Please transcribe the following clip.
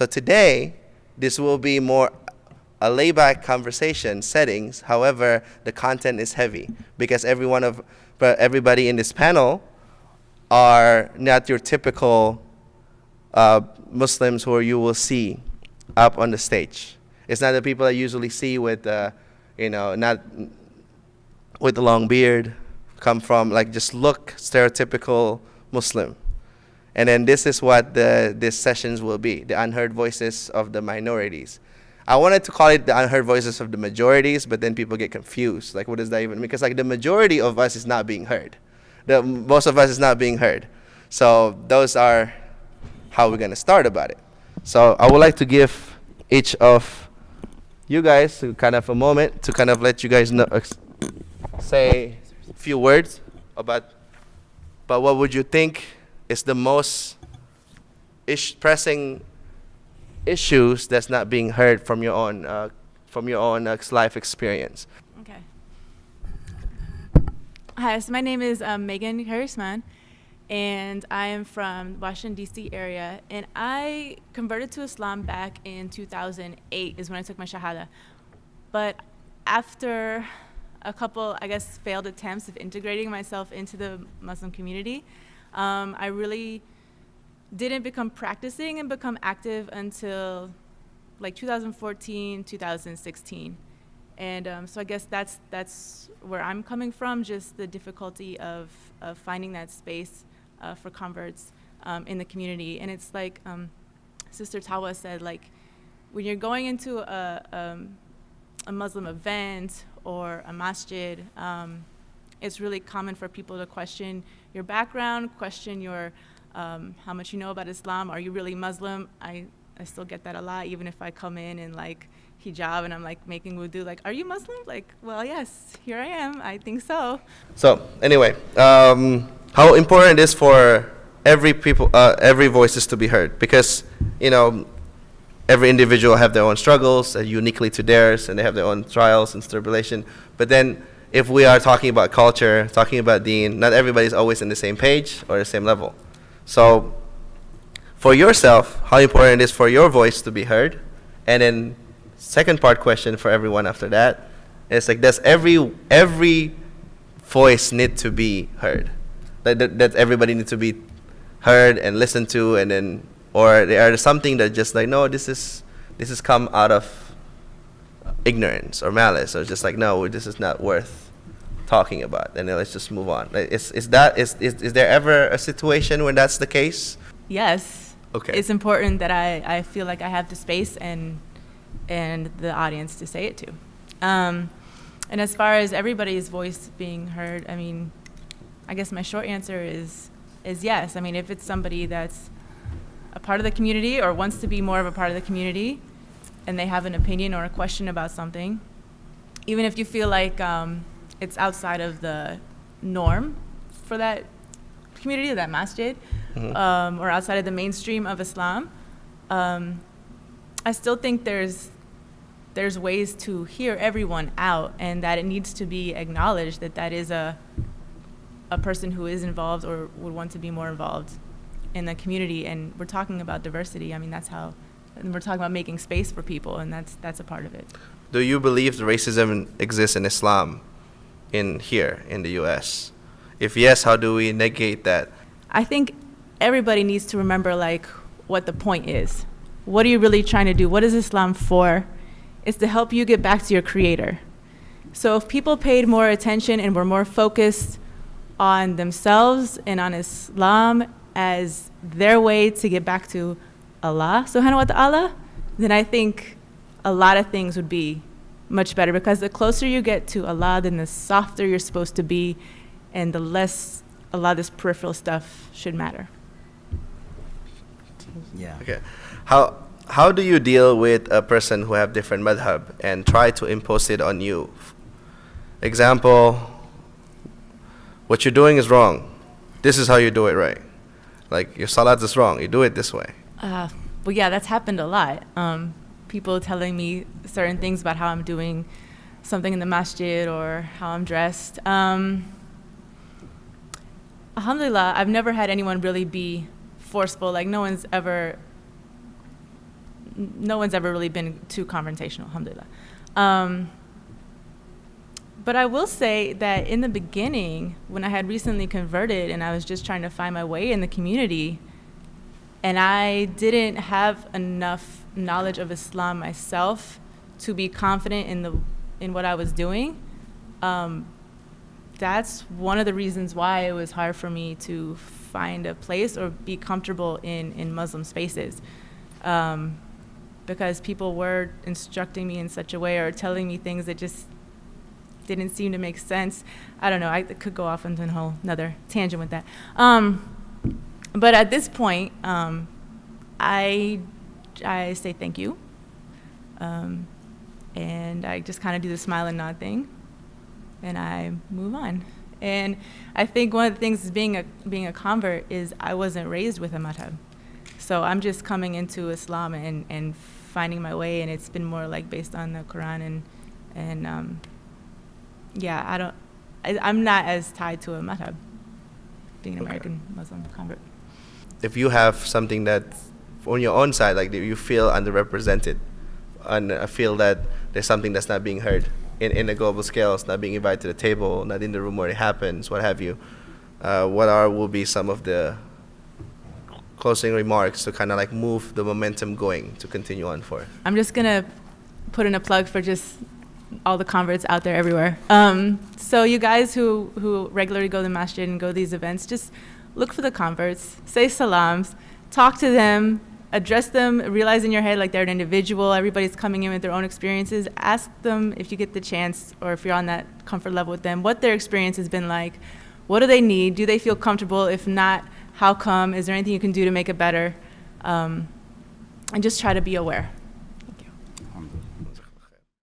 So today, this will be more a layback conversation settings. However, the content is heavy because but everybody in this panel are not your typical Muslims who you will see up on the stage. It's not the people I usually see with, not with the long beard, come from like just look stereotypical Muslim. And then this is what these sessions will be, the unheard voices of the minorities. I wanted to call it the unheard voices of the majorities, but then people get confused. Like, what does that even mean? Because like the majority of us is not being heard. Most of us is not being heard. So those are how we're gonna start about it. So I would like to give each of you guys kind of a moment to kind of let you guys know, say a few words about what would you think is the most pressing issues that's not being heard from your own life experience. Okay. Hi, so my name is Megan Khaerisman, and I am from Washington, D.C. area, and I converted to Islam back in 2008 is when I took my Shahada. But after a couple, I guess, failed attempts of integrating myself into the Muslim community, I really didn't become practicing and become active until like 2014, 2016. And so I guess that's where I'm coming from, just the difficulty of finding that space for converts in the community. And it's like Sister Tawa said, like when you're going into a Muslim event or a masjid, it's really common for people to question your background, question your how much you know about Islam. Are you really Muslim? I still get that a lot, even if I come in like hijab and I'm like making wudu, like, are you Muslim? Like, well, yes, here I am. I think so. So anyway, how important it is for every voices to be heard, because every individual have their own struggles uniquely to theirs, and they have their own trials and tribulation. But then if we are talking about culture, talking about deen, not everybody's always in the same page or the same level. So for yourself, how important it is for your voice to be heard. And then second part question for everyone after that is like, does every voice need to be heard? That everybody needs to be heard and listened to, and then, or there something that just like, no, this is come out of ignorance or malice, or just like, no, this is not worth talking about, and then let's just move on. Is there ever a situation when that's the case? Yes. Okay. It's important that I feel like I have the space and the audience to say it to. And as far as everybody's voice being heard, I mean, I guess my short answer is yes. I mean, if it's somebody that's a part of the community or wants to be more of a part of the community, and they have an opinion or a question about something, even if you feel like it's outside of the norm for that community, that masjid, or outside of the mainstream of Islam, I still think there's ways to hear everyone out, and that it needs to be acknowledged that is a person who is involved or would want to be more involved in the community. And we're talking about diversity. I mean, and we're talking about making space for people, and that's a part of it. Do you believe the racism exists in Islam here in the U.S.? If yes, how do we negate that? I think everybody needs to remember like what the point is. What are you really trying to do? What is Islam for? It's to help you get back to your creator. So if people paid more attention and were more focused on themselves and on Islam as their way to get back to Allah subhanahu wa ta'ala, then I think a lot of things would be much better, because the closer you get to Allah, then the softer you're supposed to be, and the less a lot of this peripheral stuff should matter. Yeah. Okay. How do you deal with a person who have different madhab and try to impose it on you? Example, what you're doing is wrong. This is how you do it right. Like, your salat is wrong. You do it this way. Well, yeah, that's happened a lot. People telling me certain things about how I'm doing something in the masjid or how I'm dressed. Alhamdulillah, I've never had anyone really be forceful. Like, no one's ever no one's ever really been too confrontational, alhamdulillah. But I will say that in the beginning, when I had recently converted and I was just trying to find my way in the community, and I didn't have enough knowledge of Islam myself to be confident in what I was doing, that's one of the reasons why it was hard for me to find a place or be comfortable in Muslim spaces. Because people were instructing me in such a way or telling me things that just didn't seem to make sense. I don't know, I could go off into a whole another tangent with that. But at this point, I say thank you. And I just kind of do the smile and nod thing, and I move on. And I think one of the things is being a convert is I wasn't raised with a madhab. So I'm just coming into Islam and finding my way, and it's been more like based on the Quran and yeah, I'm not as tied to a madhab, being an American Muslim convert. If you have something that on your own side, like you feel underrepresented, and I feel that there's something that's not being heard in the global scale, it's not being invited to the table, not in the room where it happens, what have you, will be some of the closing remarks to kind of like move the momentum going to continue on for? I'm just gonna put in a plug for just all the converts out there everywhere. So you guys who regularly go to the masjid and go to these events, just look for the converts, say salams, talk to them, address them, realize in your head like they're an individual, everybody's coming in with their own experiences. Ask them, if you get the chance or if you're on that comfort level with them, what their experience has been like. What do they need? Do they feel comfortable? If not, how come? Is there anything you can do to make it better? And just try to be aware.